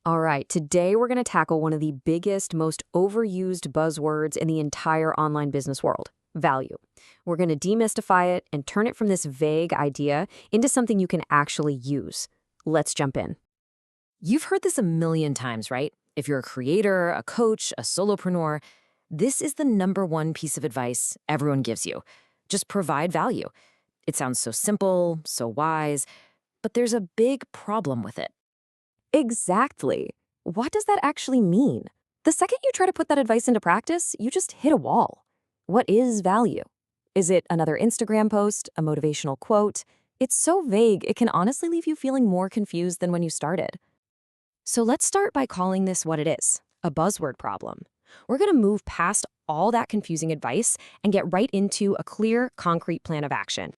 All right, today we're going to tackle one of the biggest, most overused buzzwords in the entire online business world, value. We're going to demystify it and turn it from this vague idea into something you can actually use. Let's jump in. You've heard this a million times, right? If you're a creator, a coach, a solopreneur, this is the number one piece of advice everyone gives you. Just provide value. It sounds so simple, so wise, but there's a big problem with it. Exactly. What does that actually mean? The second you try to put that advice into practice, you just hit a wall. What is value? Is it another Instagram post, a motivational quote? It's so vague, it can honestly leave you feeling more confused than when you started. So let's start by calling this what it is, a buzzword problem. We're going to move past all that confusing advice and get right into a clear, concrete plan of action.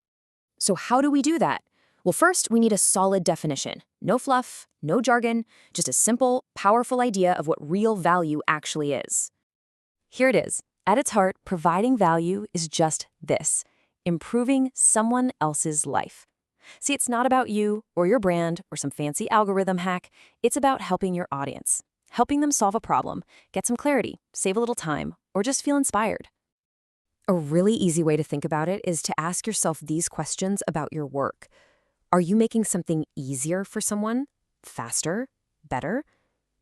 So how do we do that? Well, first, we need a solid definition. No fluff, no jargon, just a simple, powerful idea of what real value actually is. Here it is. At its heart, providing value is just this: improving someone else's life. See, it's not about you or your brand or some fancy algorithm hack. It's about helping your audience, helping them solve a problem, get some clarity, save a little time, or just feel inspired. A really easy way to think about it is to ask yourself these questions about your work. Are you making something easier for someone? Faster? Better?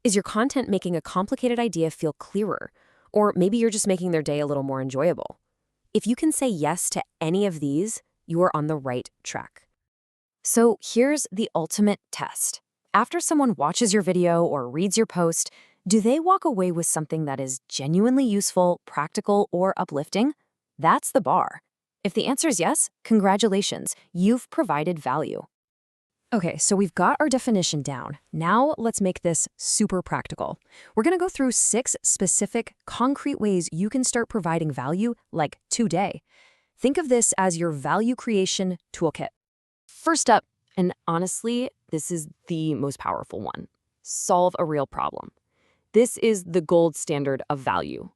Is your content making a complicated idea feel clearer? Or maybe you're just making their day a little more enjoyable. If you can say yes to any of these, you are on the right track. So here's the ultimate test. After someone watches your video or reads your post, do they walk away with something that is genuinely useful, practical, or uplifting? That's the bar. If the answer is yes, congratulations, you've provided value. Okay, so we've got our definition down. Now let's make this super practical. We're going to go through 6 specific, concrete ways you can start providing value, like today. Think of this as your value creation toolkit. First up, and honestly, this is the most powerful one: solve a real problem. This is the gold standard of value.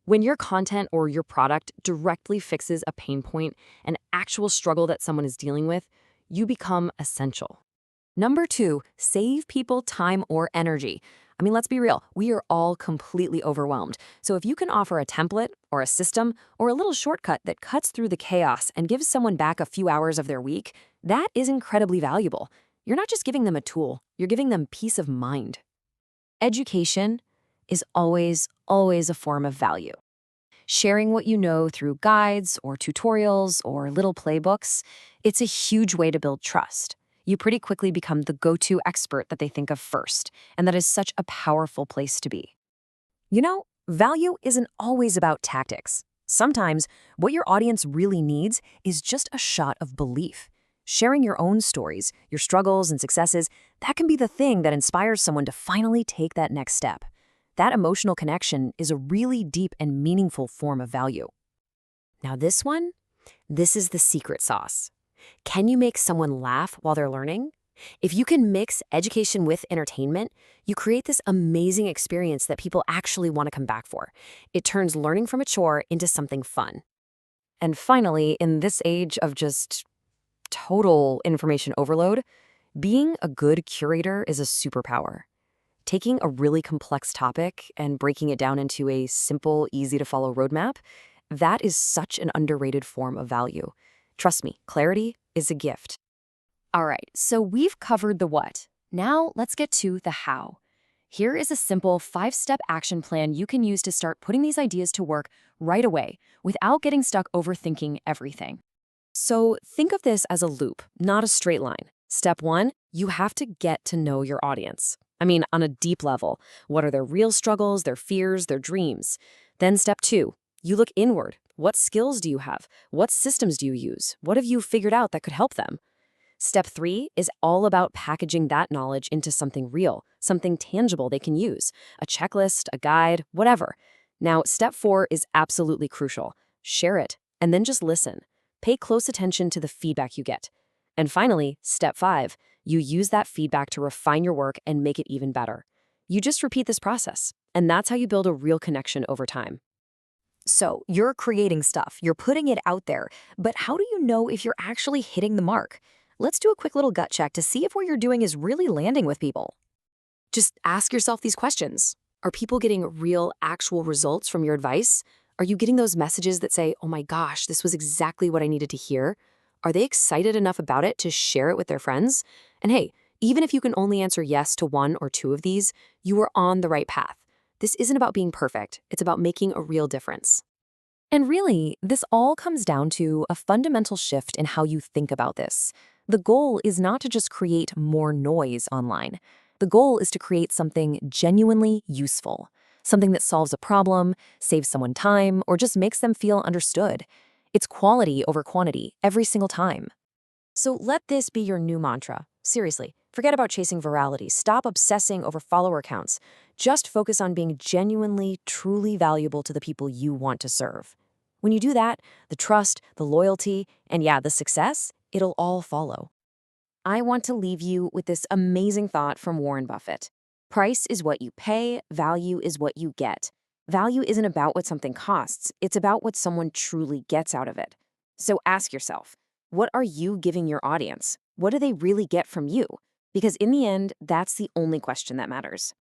When your content or your product directly fixes a pain point, an actual struggle that someone is dealing with, you become essential. Number 2, save people time or energy. I mean, let's be real, we are all completely overwhelmed. So if you can offer a template or a system or a little shortcut that cuts through the chaos and gives someone back a few hours of their week, that is incredibly valuable. You're not just giving them a tool, you're giving them peace of mind. Education is always a form of value. Sharing what you know through guides or tutorials or little playbooks, it's a huge way to build trust. You pretty quickly become the go-to expert that they think of first, and that is such a powerful place to be. You know, value isn't always about tactics. Sometimes what your audience really needs is just a shot of belief. Sharing your own stories, your struggles and successes, that can be the thing that inspires someone to finally take that next step. That emotional connection is a really deep and meaningful form of value. Now this is the secret sauce. Can you make someone laugh while they're learning? If you can mix education with entertainment, you create this amazing experience that people actually want to come back for. It turns learning from a chore into something fun. And finally, in this age of just total information overload, being a good curator is a superpower. Taking a really complex topic and breaking it down into a simple, easy-to-follow roadmap, that is such an underrated form of value. Trust me, clarity is a gift. All right, so we've covered the what. Now let's get to the how. Here is a simple 5-step action plan you can use to start putting these ideas to work right away without getting stuck overthinking everything. So think of this as a loop, not a straight line. Step 1, you have to get to know your audience. I mean, on a deep level. What are their real struggles, their fears, their dreams? Then step 2, you look inward. What skills do you have? What systems do you use? What have you figured out that could help them? Step 3 is all about packaging that knowledge into something real, something tangible they can use, a checklist, a guide, whatever. Now, step 4 is absolutely crucial. Share it, and then just listen. Pay close attention to the feedback you get. And finally, step 5, you use that feedback to refine your work and make it even better. You just repeat this process, and that's how you build a real connection over time. So, you're creating stuff, you're putting it out there, but how do you know if you're actually hitting the mark? Let's do a quick little gut check to see if what you're doing is really landing with people. Just ask yourself these questions. Are people getting real, actual results from your advice? Are you getting those messages that say, oh my gosh, this was exactly what I needed to hear? Are they excited enough about it to share it with their friends? And hey, even if you can only answer yes to one or two of these, you are on the right path. This isn't about being perfect, it's about making a real difference. And really, this all comes down to a fundamental shift in how you think about this. The goal is not to just create more noise online. The goal is to create something genuinely useful, something that solves a problem, saves someone time, or just makes them feel understood. It's quality over quantity every single time. So let this be your new mantra. Seriously, forget about chasing virality. Stop obsessing over follower counts. Just focus on being genuinely, truly valuable to the people you want to serve. When you do that, the trust, the loyalty, and yeah, the success, it'll all follow. I want to leave you with this amazing thought from Warren Buffett. Price is what you pay, value is what you get. Value isn't about what something costs, it's about what someone truly gets out of it. So ask yourself, what are you giving your audience? What do they really get from you? Because in the end, that's the only question that matters.